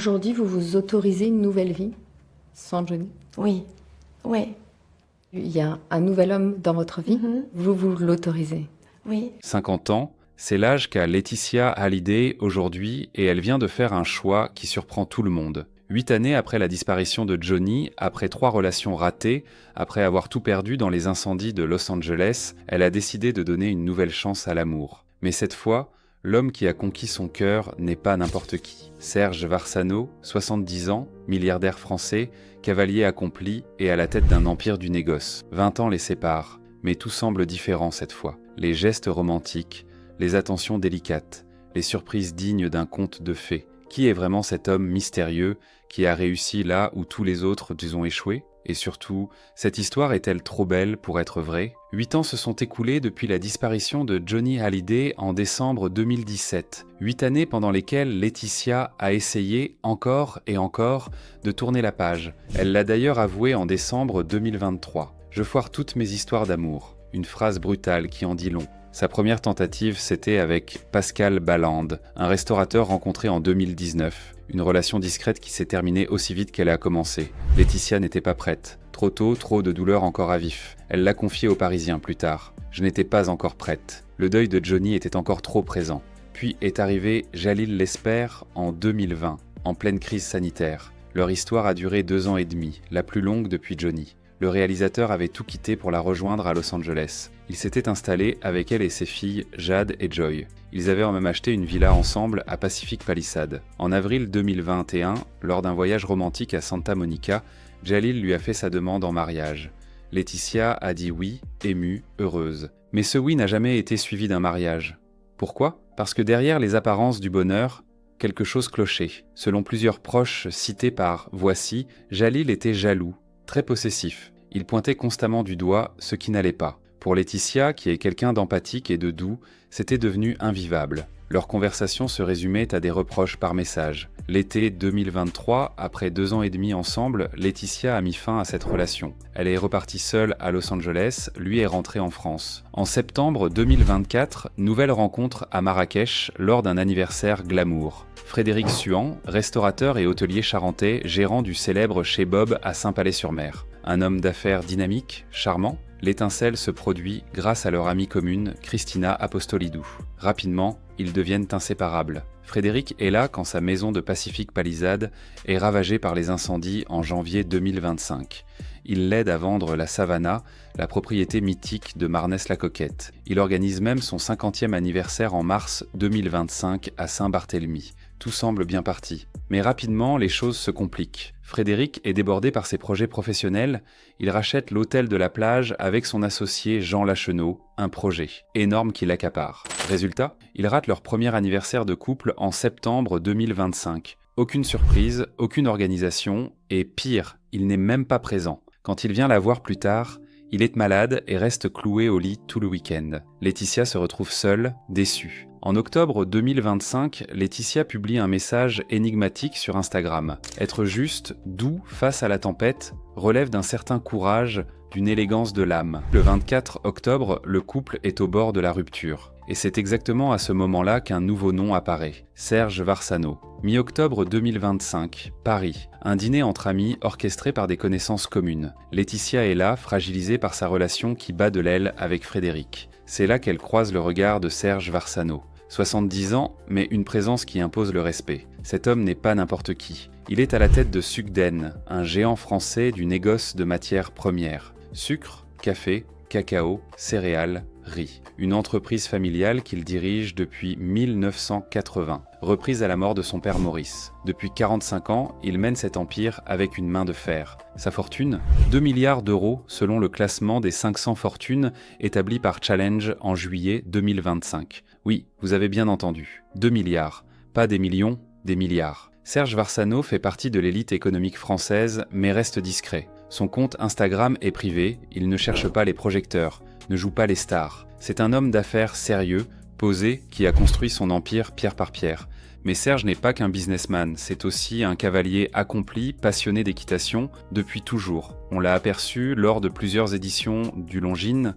Aujourd'hui, vous vous autorisez une nouvelle vie sans Johnny? Oui, oui, Il y a un nouvel homme dans votre vie, vous l'autorisez? oui. 50 ans, c'est l'âge qu'a Laetitia Hallyday aujourd'hui et elle vient de faire un choix qui surprend tout le monde. 8 années après la disparition de Johnny, après 3 relations ratées, après avoir tout perdu dans les incendies de Los Angeles, elle a décidé de donner une nouvelle chance à l'amour. Mais cette fois, l'homme qui a conquis son cœur n'est pas n'importe qui. Serge Varsano, 70 ans, milliardaire français, cavalier accompli et à la tête d'un empire du négoce. 20 ans les séparent, mais tout semble différent cette fois. Les gestes romantiques, les attentions délicates, les surprises dignes d'un conte de fées. Qui est vraiment cet homme mystérieux qui a réussi là où tous les autres ont échoué? Et surtout, cette histoire est-elle trop belle pour être vraie? 8 ans se sont écoulés depuis la disparition de Johnny Hallyday en décembre 2017. 8 années pendant lesquelles Laetitia a essayé encore et encore de tourner la page. Elle l'a d'ailleurs avoué en décembre 2023. « Je foire toutes mes histoires d'amour ». Une phrase brutale qui en dit long. Sa première tentative, c'était avec Pascal Ballande, un restaurateur rencontré en 2019. Une relation discrète qui s'est terminée aussi vite qu'elle a commencé. Laetitia n'était pas prête. Trop tôt, trop de douleurs encore à vif. Elle l'a confié aux Parisiens plus tard. Je n'étais pas encore prête. Le deuil de Johnny était encore trop présent. Puis est arrivé Jalil Lesper en 2020, en pleine crise sanitaire. Leur histoire a duré 2 ans et demi, la plus longue depuis Johnny. Le réalisateur avait tout quitté pour la rejoindre à Los Angeles. Il s'était installé avec elle et ses filles, Jade et Joy. Ils avaient même acheté une villa ensemble à Pacific Palisades. En avril 2021, lors d'un voyage romantique à Santa Monica, Jalil lui a fait sa demande en mariage. Laetitia a dit oui, émue, heureuse. Mais ce oui n'a jamais été suivi d'un mariage. Pourquoi? Parce que derrière les apparences du bonheur, quelque chose clochait. Selon plusieurs proches cités par Voici, Jalil était jaloux, très possessif. Il pointait constamment du doigt ce qui n'allait pas. Pour Laetitia, qui est quelqu'un d'empathique et de doux, c'était devenu invivable. Leur conversation se résumait à des reproches par message. L'été 2023, après 2 ans et demi ensemble, Laetitia a mis fin à cette relation. Elle est repartie seule à Los Angeles, lui est rentré en France. En septembre 2024, nouvelle rencontre à Marrakech lors d'un anniversaire glamour. Frédéric Suan, restaurateur et hôtelier charentais, gérant du célèbre Chez Bob à Saint-Palais-sur-Mer. Un homme d'affaires dynamique, charmant, l'étincelle se produit grâce à leur amie commune, Christina Apostolidou. Rapidement, ils deviennent inséparables. Frédéric est là quand sa maison de Pacific Palisades est ravagée par les incendies en janvier 2025. Il l'aide à vendre la Savannah, la propriété mythique de Marnès-la-Coquette. Il organise même son 50e anniversaire en mars 2025 à Saint-Barthélemy. Tout semble bien parti. Mais rapidement, les choses se compliquent. Frédéric est débordé par ses projets professionnels. Il rachète l'hôtel de la plage avec son associé Jean Lachenot, un projet énorme qui l'accapare. Résultat, ils ratent leur premier anniversaire de couple en septembre 2025. Aucune surprise, aucune organisation, et pire, il n'est même pas présent. Quand il vient la voir plus tard, il est malade et reste cloué au lit tout le week-end. Laetitia se retrouve seule, déçue. En octobre 2025, Laetitia publie un message énigmatique sur Instagram. Être juste, doux face à la tempête, relève d'un certain courage, d'une élégance de l'âme. Le 24 octobre, le couple est au bord de la rupture. Et c'est exactement à ce moment-là qu'un nouveau nom apparaît, Serge Varsano. Mi-octobre 2025, Paris. Un dîner entre amis orchestré par des connaissances communes. Laetitia est là, fragilisée par sa relation qui bat de l'aile avec Frédéric. C'est là qu'elle croise le regard de Serge Varsano. 70 ans, mais une présence qui impose le respect. Cet homme n'est pas n'importe qui. Il est à la tête de Sucden, un géant français du négoce de matières premières. Sucre, café, cacao, céréales, riz. Une entreprise familiale qu'il dirige depuis 1980, reprise à la mort de son père Maurice. Depuis 45 ans, il mène cet empire avec une main de fer. Sa fortune, 2 milliards d'euros selon le classement des 500 fortunes établi par Challenge en juillet 2025. Oui, vous avez bien entendu, 2 milliards. Pas des millions, des milliards. Serge Varsano fait partie de l'élite économique française, mais reste discret. Son compte Instagram est privé, il ne cherche pas les projecteurs, ne joue pas les stars. C'est un homme d'affaires sérieux, posé, qui a construit son empire pierre par pierre. Mais Serge n'est pas qu'un businessman, c'est aussi un cavalier accompli, passionné d'équitation, depuis toujours. On l'a aperçu lors de plusieurs éditions du Longines,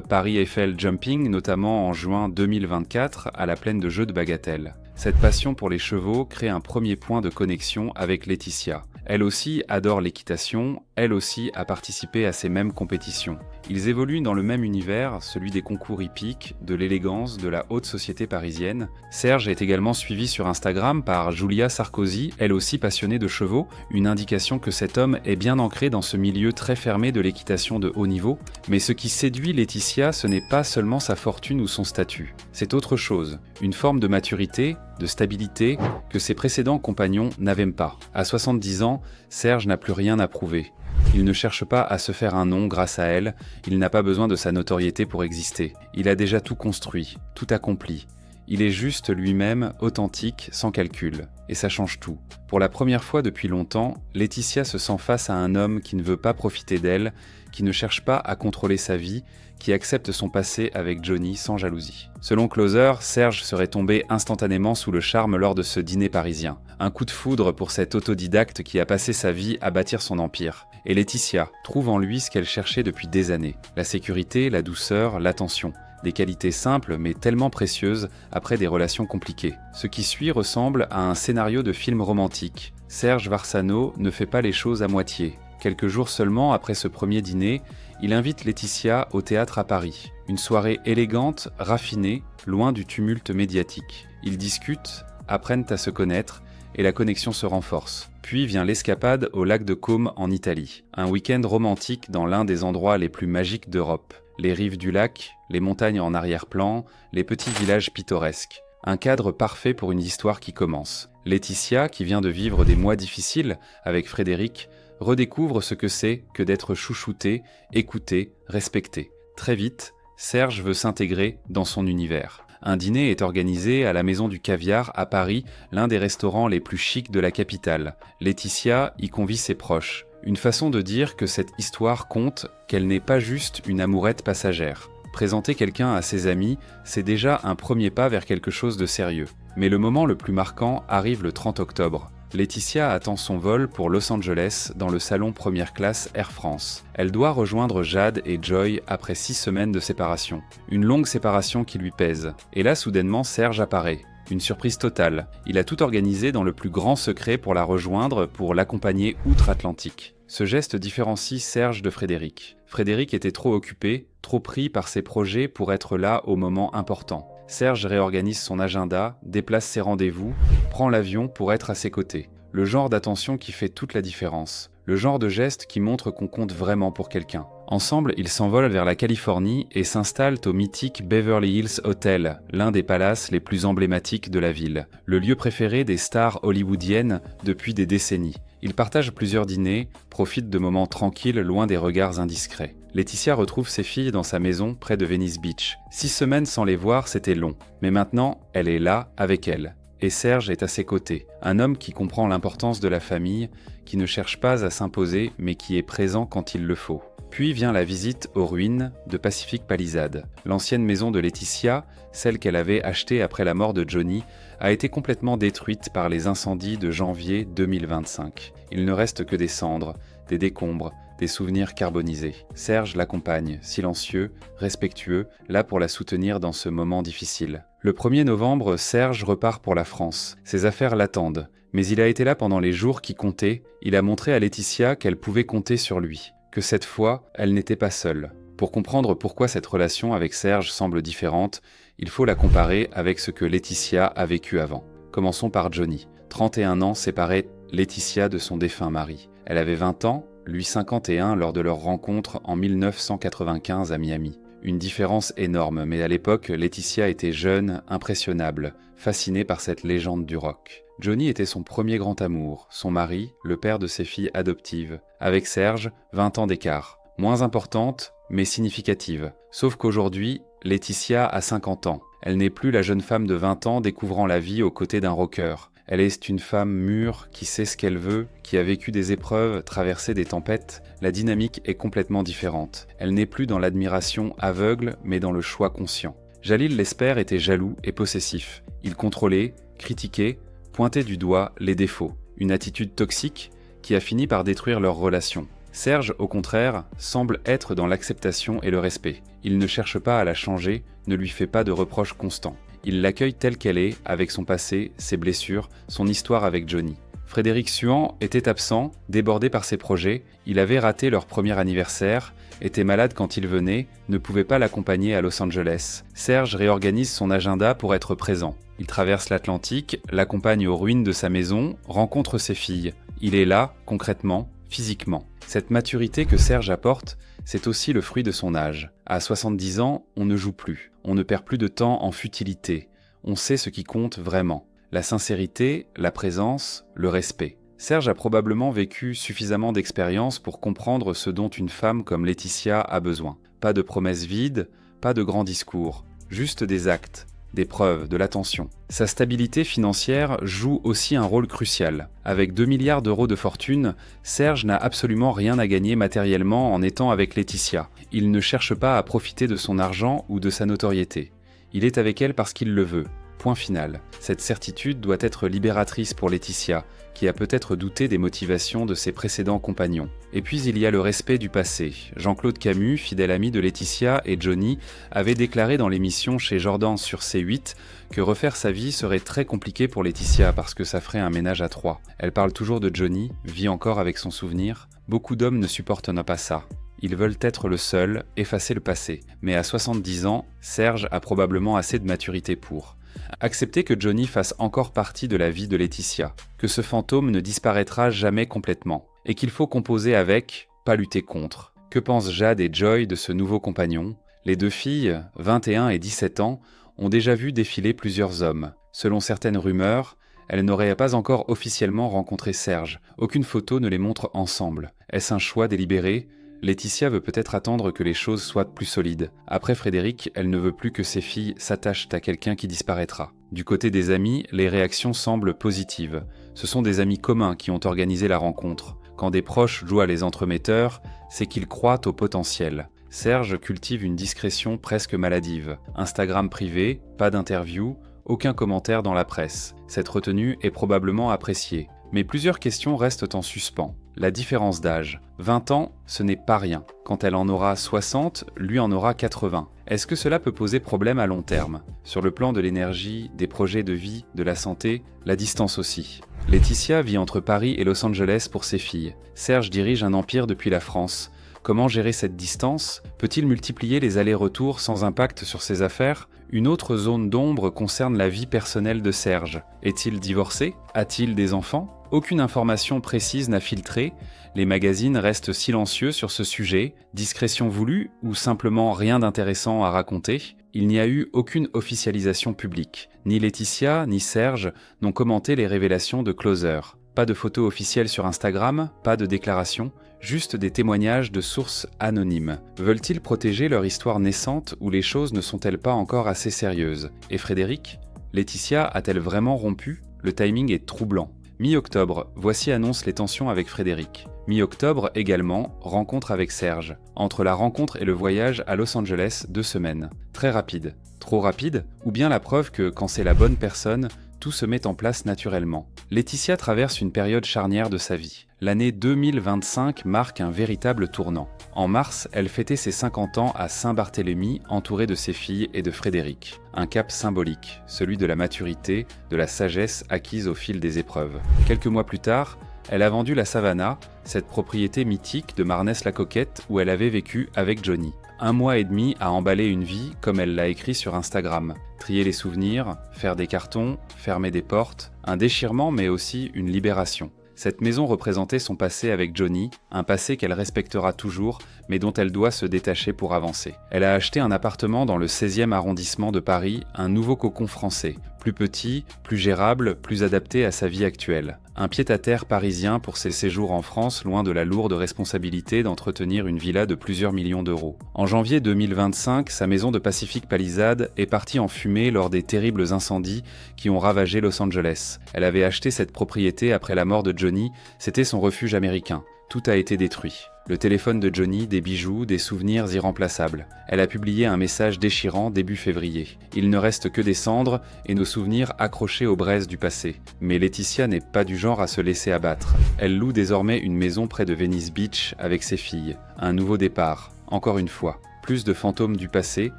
Paris Eiffel Jumping, notamment en juin 2024, à la plaine de Jeux de Bagatelle. Cette passion pour les chevaux crée un premier point de connexion avec Laetitia. Elle aussi adore l'équitation, elle aussi a participé à ces mêmes compétitions. Ils évoluent dans le même univers, celui des concours hippiques, de l'élégance, de la haute société parisienne. Serge est également suivi sur Instagram par Julia Sarkozy, elle aussi passionnée de chevaux, une indication que cet homme est bien ancré dans ce milieu très fermé de l'équitation de haut niveau. Mais ce qui séduit Laetitia, ce n'est pas seulement sa fortune ou son statut, c'est autre chose, une forme de maturité, de stabilité que ses précédents compagnons n'avaient pas. À 70 ans, Serge n'a plus rien à prouver. Il ne cherche pas à se faire un nom grâce à elle, il n'a pas besoin de sa notoriété pour exister. Il a déjà tout construit, tout accompli. Il est juste lui-même, authentique, sans calcul. Et ça change tout. Pour la première fois depuis longtemps, Laetitia se sent face à un homme qui ne veut pas profiter d'elle, qui ne cherche pas à contrôler sa vie, qui accepte son passé avec Johnny sans jalousie. Selon Closer, Serge serait tombé instantanément sous le charme lors de ce dîner parisien. Un coup de foudre pour cet autodidacte qui a passé sa vie à bâtir son empire. Et Laetitia trouve en lui ce qu'elle cherchait depuis des années. La sécurité, la douceur, l'attention. Des qualités simples mais tellement précieuses après des relations compliquées. Ce qui suit ressemble à un scénario de film romantique. Serge Varsano ne fait pas les choses à moitié. Quelques jours seulement après ce premier dîner, il invite Laetitia au théâtre à Paris. Une soirée élégante, raffinée, loin du tumulte médiatique. Ils discutent, apprennent à se connaître et la connexion se renforce. Puis vient l'escapade au lac de Côme en Italie. Un week-end romantique dans l'un des endroits les plus magiques d'Europe. Les rives du lac, les montagnes en arrière-plan, les petits villages pittoresques. Un cadre parfait pour une histoire qui commence. Laetitia, qui vient de vivre des mois difficiles avec Frédéric, redécouvre ce que c'est que d'être chouchouté, écouté, respecté. Très vite, Serge veut s'intégrer dans son univers. Un dîner est organisé à la Maison du Caviar à Paris, l'un des restaurants les plus chics de la capitale. Laetitia y convie ses proches. Une façon de dire que cette histoire compte, qu'elle n'est pas juste une amourette passagère. Présenter quelqu'un à ses amis, c'est déjà un premier pas vers quelque chose de sérieux. Mais le moment le plus marquant arrive le 30 octobre. Laetitia attend son vol pour Los Angeles dans le salon première classe Air France. Elle doit rejoindre Jade et Joy après 6 semaines de séparation. Une longue séparation qui lui pèse. Et là, soudainement, Serge apparaît. Une surprise totale. Il a tout organisé dans le plus grand secret pour la rejoindre, pour l'accompagner outre-Atlantique. Ce geste différencie Serge de Frédéric. Frédéric était trop occupé, trop pris par ses projets pour être là au moment important. Serge réorganise son agenda, déplace ses rendez-vous, prend l'avion pour être à ses côtés. Le genre d'attention qui fait toute la différence. Le genre de geste qui montre qu'on compte vraiment pour quelqu'un. Ensemble, ils s'envolent vers la Californie et s'installent au mythique Beverly Hills Hotel, l'un des palaces les plus emblématiques de la ville. Le lieu préféré des stars hollywoodiennes depuis des décennies. Ils partagent plusieurs dîners, profitent de moments tranquilles loin des regards indiscrets. Laetitia retrouve ses filles dans sa maison près de Venice Beach. 6 semaines sans les voir, c'était long. Mais maintenant, elle est là, avec elles. Et Serge est à ses côtés. Un homme qui comprend l'importance de la famille, qui ne cherche pas à s'imposer, mais qui est présent quand il le faut. Puis vient la visite aux ruines de Pacific Palisades. L'ancienne maison de Laetitia, celle qu'elle avait achetée après la mort de Johnny, a été complètement détruite par les incendies de janvier 2025. Il ne reste que des cendres, des décombres, des souvenirs carbonisés. Serge l'accompagne, silencieux, respectueux, là pour la soutenir dans ce moment difficile. Le 1er novembre, Serge repart pour la France. Ses affaires l'attendent, mais il a été là pendant les jours qui comptaient. Il a montré à Laetitia qu'elle pouvait compter sur lui, que cette fois, elle n'était pas seule. Pour comprendre pourquoi cette relation avec Serge semble différente, il faut la comparer avec ce que Laetitia a vécu avant. Commençons par Johnny. 31 ans séparaient Laetitia de son défunt mari. Elle avait 20 ans, lui 51 lors de leur rencontre en 1995 à Miami. Une différence énorme, mais à l'époque, Laetitia était jeune, impressionnable, fascinée par cette légende du rock. Johnny était son premier grand amour, son mari, le père de ses filles adoptives. Avec Serge, 20 ans d'écart. Moins importante, mais significative. Sauf qu'aujourd'hui, Laetitia a 50 ans. Elle n'est plus la jeune femme de 20 ans découvrant la vie aux côtés d'un rocker. Elle est une femme mûre, qui sait ce qu'elle veut, qui a vécu des épreuves, traversé des tempêtes. La dynamique est complètement différente. Elle n'est plus dans l'admiration aveugle, mais dans le choix conscient. Jalil Lesper était jaloux et possessif. Il contrôlait, critiquait, pointait du doigt les défauts. Une attitude toxique qui a fini par détruire leur relation. Serge, au contraire, semble être dans l'acceptation et le respect. Il ne cherche pas à la changer, ne lui fait pas de reproches constants. Il l'accueille telle qu'elle est, avec son passé, ses blessures, son histoire avec Johnny. Frédéric Suand était absent, débordé par ses projets, il avait raté leur premier anniversaire, était malade quand il venait, ne pouvait pas l'accompagner à Los Angeles. Serge réorganise son agenda pour être présent. Il traverse l'Atlantique, l'accompagne aux ruines de sa maison, rencontre ses filles. Il est là, concrètement, physiquement. Cette maturité que Serge apporte, c'est aussi le fruit de son âge. À 70 ans, on ne joue plus, on ne perd plus de temps en futilité, on sait ce qui compte vraiment. La sincérité, la présence, le respect. Serge a probablement vécu suffisamment d'expérience pour comprendre ce dont une femme comme Laetitia a besoin. Pas de promesses vides, pas de grands discours, juste des actes, des preuves, de l'attention. Sa stabilité financière joue aussi un rôle crucial. Avec 2 milliards d'euros de fortune, Serge n'a absolument rien à gagner matériellement en étant avec Laetitia. Il ne cherche pas à profiter de son argent ou de sa notoriété. Il est avec elle parce qu'il le veut. Point final. Cette certitude doit être libératrice pour Laetitia, qui a peut-être douté des motivations de ses précédents compagnons. Et puis il y a le respect du passé. Jean-Claude Camus, fidèle ami de Laetitia et Johnny, avait déclaré dans l'émission chez Jordan sur C8 que refaire sa vie serait très compliqué pour Laetitia parce que ça ferait un ménage à 3. Elle parle toujours de Johnny, vit encore avec son souvenir. Beaucoup d'hommes ne supportent pas ça. Ils veulent être le seul, effacer le passé. Mais à 70 ans, Serge a probablement assez de maturité pour accepter que Johnny fasse encore partie de la vie de Laetitia, que ce fantôme ne disparaîtra jamais complètement, et qu'il faut composer avec, pas lutter contre. Que pensent Jade et Joy de ce nouveau compagnon? Les deux filles, 21 et 17 ans, ont déjà vu défiler plusieurs hommes. Selon certaines rumeurs, elles n'auraient pas encore officiellement rencontré Serge. Aucune photo ne les montre ensemble. Est-ce un choix délibéré? Laetitia veut peut-être attendre que les choses soient plus solides. Après Frédéric, elle ne veut plus que ses filles s'attachent à quelqu'un qui disparaîtra. Du côté des amis, les réactions semblent positives. Ce sont des amis communs qui ont organisé la rencontre. Quand des proches jouent à les entremetteurs, c'est qu'ils croient au potentiel. Serge cultive une discrétion presque maladive. Instagram privé, pas d'interview, aucun commentaire dans la presse. Cette retenue est probablement appréciée. Mais plusieurs questions restent en suspens. La différence d'âge. 20 ans, ce n'est pas rien. Quand elle en aura 60, lui en aura 80. Est-ce que cela peut poser problème à long terme? Sur le plan de l'énergie, des projets de vie, de la santé, la distance aussi. Laetitia vit entre Paris et Los Angeles pour ses filles. Serge dirige un empire depuis la France. Comment gérer cette distance? Peut-il multiplier les allers-retours sans impact sur ses affaires? Une autre zone d'ombre concerne la vie personnelle de Serge. Est-il divorcé? A-t-il des enfants? Aucune information précise n'a filtré, les magazines restent silencieux sur ce sujet, discrétion voulue ou simplement rien d'intéressant à raconter. Il n'y a eu aucune officialisation publique. Ni Laetitia ni Serge n'ont commenté les révélations de Closer. Pas de photos officielles sur Instagram, pas de déclarations, juste des témoignages de sources anonymes. Veulent-ils protéger leur histoire naissante ou les choses ne sont-elles pas encore assez sérieuses? Et Frédéric? Laetitia a-t-elle vraiment rompu? Le timing est troublant. Mi-octobre, voici annonce les tensions avec Frédéric. Mi-octobre également, rencontre avec Serge. Entre la rencontre et le voyage à Los Angeles, 2 semaines. Très rapide. Trop rapide? Ou bien la preuve que quand c'est la bonne personne, tout se met en place naturellement. Laetitia traverse une période charnière de sa vie. L'année 2025 marque un véritable tournant. En mars, elle fêtait ses 50 ans à Saint-Barthélemy, entourée de ses filles et de Frédéric. Un cap symbolique, celui de la maturité, de la sagesse acquise au fil des épreuves. Quelques mois plus tard, elle a vendu la Savannah, cette propriété mythique de Marnès-la-Coquette où elle avait vécu avec Johnny. 1 mois et demi à emballer une vie comme elle l'a écrit sur Instagram. Trier les souvenirs, faire des cartons, fermer des portes, un déchirement mais aussi une libération. Cette maison représentait son passé avec Johnny, un passé qu'elle respectera toujours, mais dont elle doit se détacher pour avancer. Elle a acheté un appartement dans le 16e arrondissement de Paris, un nouveau cocon français, plus petit, plus gérable, plus adapté à sa vie actuelle. Un pied-à-terre parisien pour ses séjours en France, loin de la lourde responsabilité d'entretenir une villa de plusieurs millions d'euros. En janvier 2025, sa maison de Pacific Palisades est partie en fumée lors des terribles incendies qui ont ravagé Los Angeles. Elle avait acheté cette propriété après la mort de Johnny, c'était son refuge américain. Tout a été détruit. Le téléphone de Johnny, des bijoux, des souvenirs irremplaçables. Elle a publié un message déchirant début février. Il ne reste que des cendres et nos souvenirs accrochés aux braises du passé. Mais Laetitia n'est pas du genre à se laisser abattre. Elle loue désormais une maison près de Venice Beach avec ses filles. Un nouveau départ, encore une fois. Plus de fantômes du passé,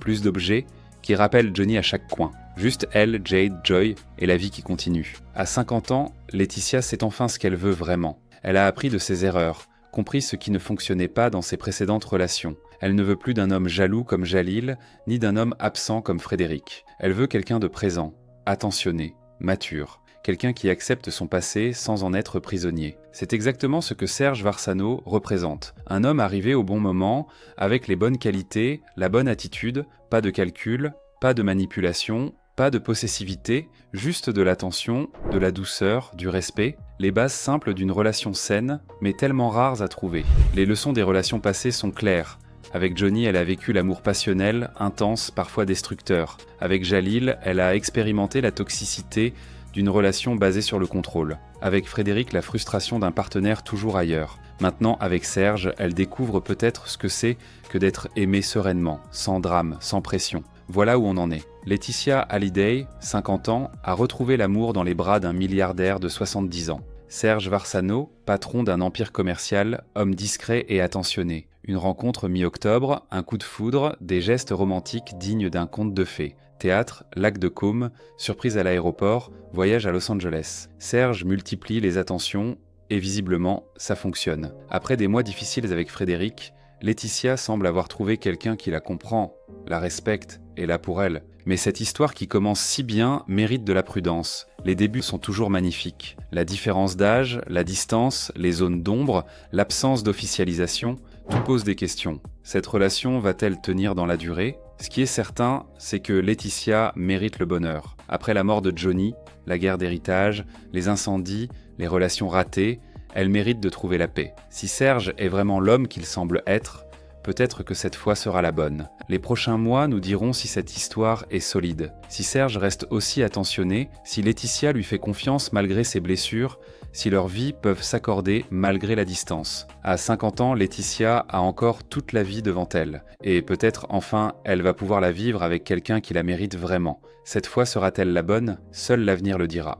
plus d'objets qui rappellent Johnny à chaque coin. Juste elle, Jade, Joy et la vie qui continue. À 50 ans, Laetitia sait enfin ce qu'elle veut vraiment. Elle a appris de ses erreurs, compris ce qui ne fonctionnait pas dans ses précédentes relations. Elle ne veut plus d'un homme jaloux comme Jalil, ni d'un homme absent comme Frédéric. Elle veut quelqu'un de présent, attentionné, mature, quelqu'un qui accepte son passé sans en être prisonnier. C'est exactement ce que Serge Varsano représente. Un homme arrivé au bon moment, avec les bonnes qualités, la bonne attitude, pas de calcul, pas de manipulation, pas de possessivité, juste de l'attention, de la douceur, du respect, les bases simples d'une relation saine, mais tellement rares à trouver. Les leçons des relations passées sont claires. Avec Johnny, elle a vécu l'amour passionnel, intense, parfois destructeur. Avec Jalil, elle a expérimenté la toxicité d'une relation basée sur le contrôle. Avec Frédéric, la frustration d'un partenaire toujours ailleurs. Maintenant, avec Serge, elle découvre peut-être ce que c'est que d'être aimée sereinement, sans drame, sans pression. Voilà où on en est. Laetitia Hallyday, 50 ans, a retrouvé l'amour dans les bras d'un milliardaire de 70 ans. Serge Varsano, patron d'un empire commercial, homme discret et attentionné. Une rencontre mi-octobre, un coup de foudre, des gestes romantiques dignes d'un conte de fées. Théâtre, lac de Caume, surprise à l'aéroport, voyage à Los Angeles. Serge multiplie les attentions et visiblement, ça fonctionne. Après des mois difficiles avec Frédéric, Laetitia semble avoir trouvé quelqu'un qui la comprend, la respecte et là pour elle. Mais cette histoire qui commence si bien mérite de la prudence. Les débuts sont toujours magnifiques. La différence d'âge, la distance, les zones d'ombre, l'absence d'officialisation, tout pose des questions. Cette relation va-t-elle tenir dans la durée ? Ce qui est certain, c'est que Laetitia mérite le bonheur. Après la mort de Johnny, la guerre d'héritage, les incendies, les relations ratées, elle mérite de trouver la paix. Si Serge est vraiment l'homme qu'il semble être, peut-être que cette fois sera la bonne. Les prochains mois nous diront si cette histoire est solide. Si Serge reste aussi attentionné, si Laetitia lui fait confiance malgré ses blessures, si leurs vies peuvent s'accorder malgré la distance. À 50 ans, Laetitia a encore toute la vie devant elle. Et peut-être enfin, elle va pouvoir la vivre avec quelqu'un qui la mérite vraiment. Cette fois sera-t-elle la bonne ? Seul l'avenir le dira.